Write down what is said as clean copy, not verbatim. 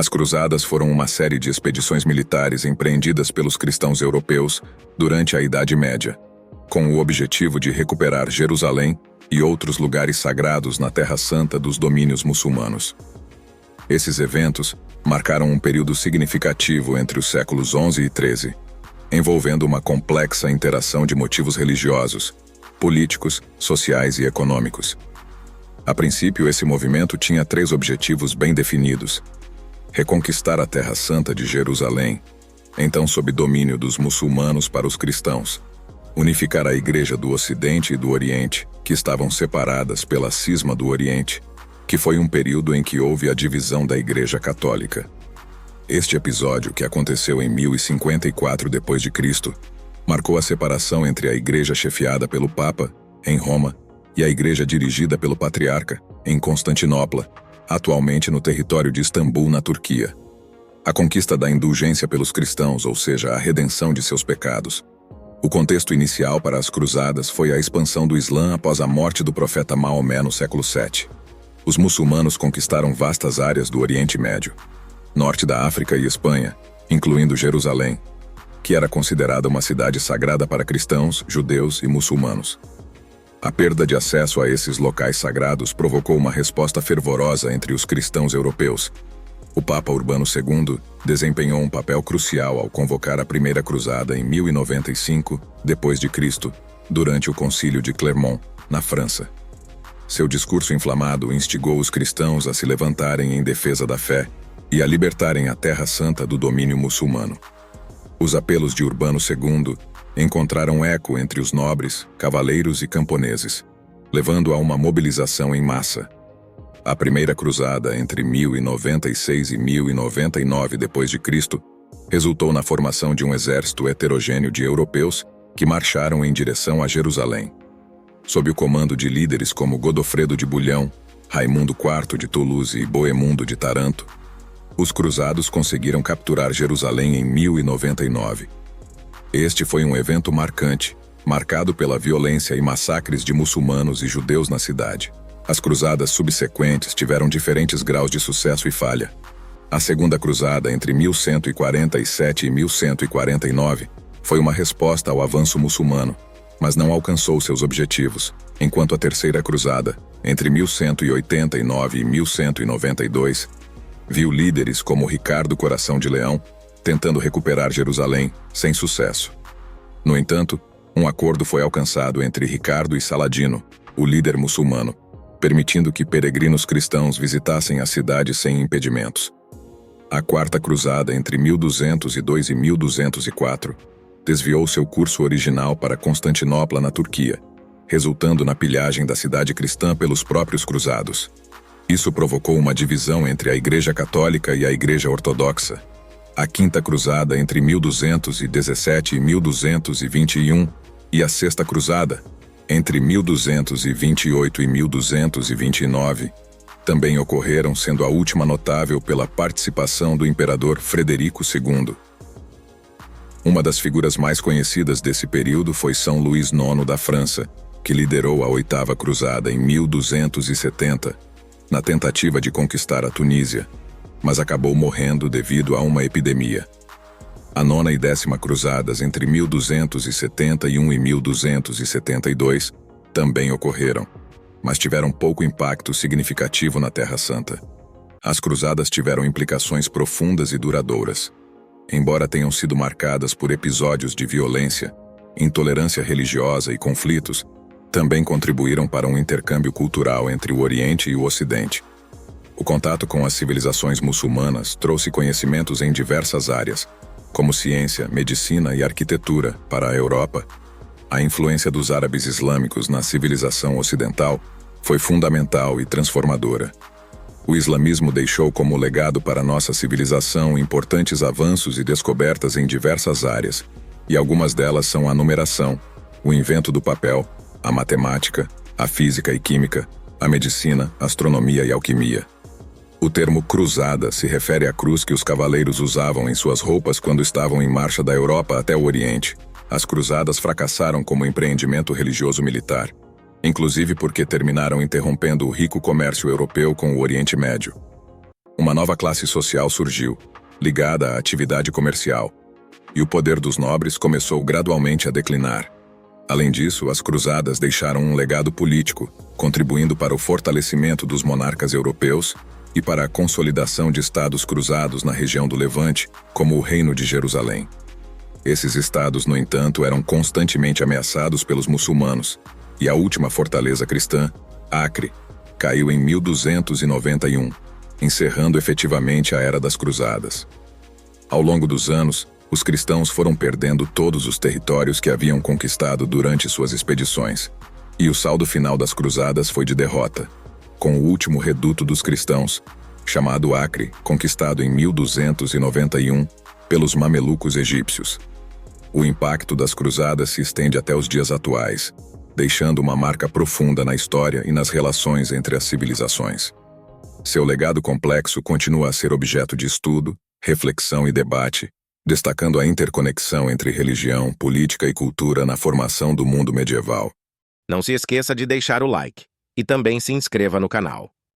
As cruzadas foram uma série de expedições militares empreendidas pelos cristãos europeus durante a Idade Média, com o objetivo de recuperar Jerusalém e outros lugares sagrados na Terra Santa dos domínios muçulmanos. Esses eventos marcaram um período significativo entre os séculos XI e XIII, envolvendo uma complexa interação de motivos religiosos, políticos, sociais e econômicos. A princípio, esse movimento tinha 3 objetivos bem definidos: reconquistar a Terra Santa de Jerusalém, então sob domínio dos muçulmanos, para os cristãos; unificar a Igreja do Ocidente e do Oriente, que estavam separadas pela cisma do Oriente, que foi um período em que houve a divisão da Igreja Católica. Este episódio, que aconteceu em 1054 d.C., marcou a separação entre a Igreja chefiada pelo Papa, em Roma, e a Igreja dirigida pelo Patriarca, em Constantinopla, atualmente no território de Istambul, na Turquia. A conquista da indulgência pelos cristãos, ou seja, a redenção de seus pecados. O contexto inicial para as cruzadas foi a expansão do Islã após a morte do profeta Maomé no século VII. Os muçulmanos conquistaram vastas áreas do Oriente Médio, norte da África e Espanha, incluindo Jerusalém, que era considerada uma cidade sagrada para cristãos, judeus e muçulmanos. A perda de acesso a esses locais sagrados provocou uma resposta fervorosa entre os cristãos europeus. O Papa Urbano II desempenhou um papel crucial ao convocar a Primeira Cruzada em 1095 d.C., durante o Concílio de Clermont, na França. Seu discurso inflamado instigou os cristãos a se levantarem em defesa da fé e a libertarem a Terra Santa do domínio muçulmano. Os apelos de Urbano II encontraram eco entre os nobres, cavaleiros e camponeses, levando a uma mobilização em massa. A Primeira Cruzada, entre 1096 e 1099 d.C., resultou na formação de um exército heterogêneo de europeus que marcharam em direção a Jerusalém. Sob o comando de líderes como Godofredo de Bulhão, Raimundo IV de Toulouse e Bohemundo de Taranto, os cruzados conseguiram capturar Jerusalém em 1099. Este foi um evento marcante, marcado pela violência e massacres de muçulmanos e judeus na cidade. As cruzadas subsequentes tiveram diferentes graus de sucesso e falha. A Segunda Cruzada, entre 1147 e 1149, foi uma resposta ao avanço muçulmano, mas não alcançou seus objetivos, enquanto a Terceira Cruzada, entre 1189 e 1192, viu líderes como Ricardo Coração de Leão tentando recuperar Jerusalém, sem sucesso. No entanto, um acordo foi alcançado entre Ricardo e Saladino, o líder muçulmano, permitindo que peregrinos cristãos visitassem a cidade sem impedimentos. A Quarta Cruzada, entre 1202 e 1204, desviou seu curso original para Constantinopla, na Turquia, resultando na pilhagem da cidade cristã pelos próprios cruzados. Isso provocou uma divisão entre a Igreja Católica e a Igreja Ortodoxa. A Quinta Cruzada, entre 1217 e 1221, e a Sexta Cruzada, entre 1228 e 1229, também ocorreram, sendo a última notável pela participação do imperador Frederico II. Uma das figuras mais conhecidas desse período foi São Luís IX da França, que liderou a Oitava Cruzada em 1270, na tentativa de conquistar a Tunísia, mas acabou morrendo devido a uma epidemia. A Nona e Décima Cruzadas, entre 1271 e 1272, também ocorreram, mas tiveram pouco impacto significativo na Terra Santa. As cruzadas tiveram implicações profundas e duradouras. Embora tenham sido marcadas por episódios de violência, intolerância religiosa e conflitos, também contribuíram para um intercâmbio cultural entre o Oriente e o Ocidente. O contato com as civilizações muçulmanas trouxe conhecimentos em diversas áreas, como ciência, medicina e arquitetura, para a Europa. A influência dos árabes islâmicos na civilização ocidental foi fundamental e transformadora. O islamismo deixou como legado para nossa civilização importantes avanços e descobertas em diversas áreas, e algumas delas são a numeração, o invento do papel, a matemática, a física e química, a medicina, astronomia e alquimia. O termo cruzada se refere à cruz que os cavaleiros usavam em suas roupas quando estavam em marcha da Europa até o Oriente. As cruzadas fracassaram como empreendimento religioso militar, inclusive porque terminaram interrompendo o rico comércio europeu com o Oriente Médio. Uma nova classe social surgiu, ligada à atividade comercial, e o poder dos nobres começou gradualmente a declinar. Além disso, as cruzadas deixaram um legado político, contribuindo para o fortalecimento dos monarcas europeus e para a consolidação de estados cruzados na região do Levante, como o Reino de Jerusalém. Esses estados, no entanto, eram constantemente ameaçados pelos muçulmanos, e a última fortaleza cristã, Acre, caiu em 1291, encerrando efetivamente a Era das Cruzadas. Ao longo dos anos, os cristãos foram perdendo todos os territórios que haviam conquistado durante suas expedições, e o saldo final das cruzadas foi de derrota, com o último reduto dos cristãos, chamado Acre, conquistado em 1291 pelos mamelucos egípcios. O impacto das cruzadas se estende até os dias atuais, deixando uma marca profunda na história e nas relações entre as civilizações. Seu legado complexo continua a ser objeto de estudo, reflexão e debate, destacando a interconexão entre religião, política e cultura na formação do mundo medieval. Não se esqueça de deixar o like e também se inscreva no canal.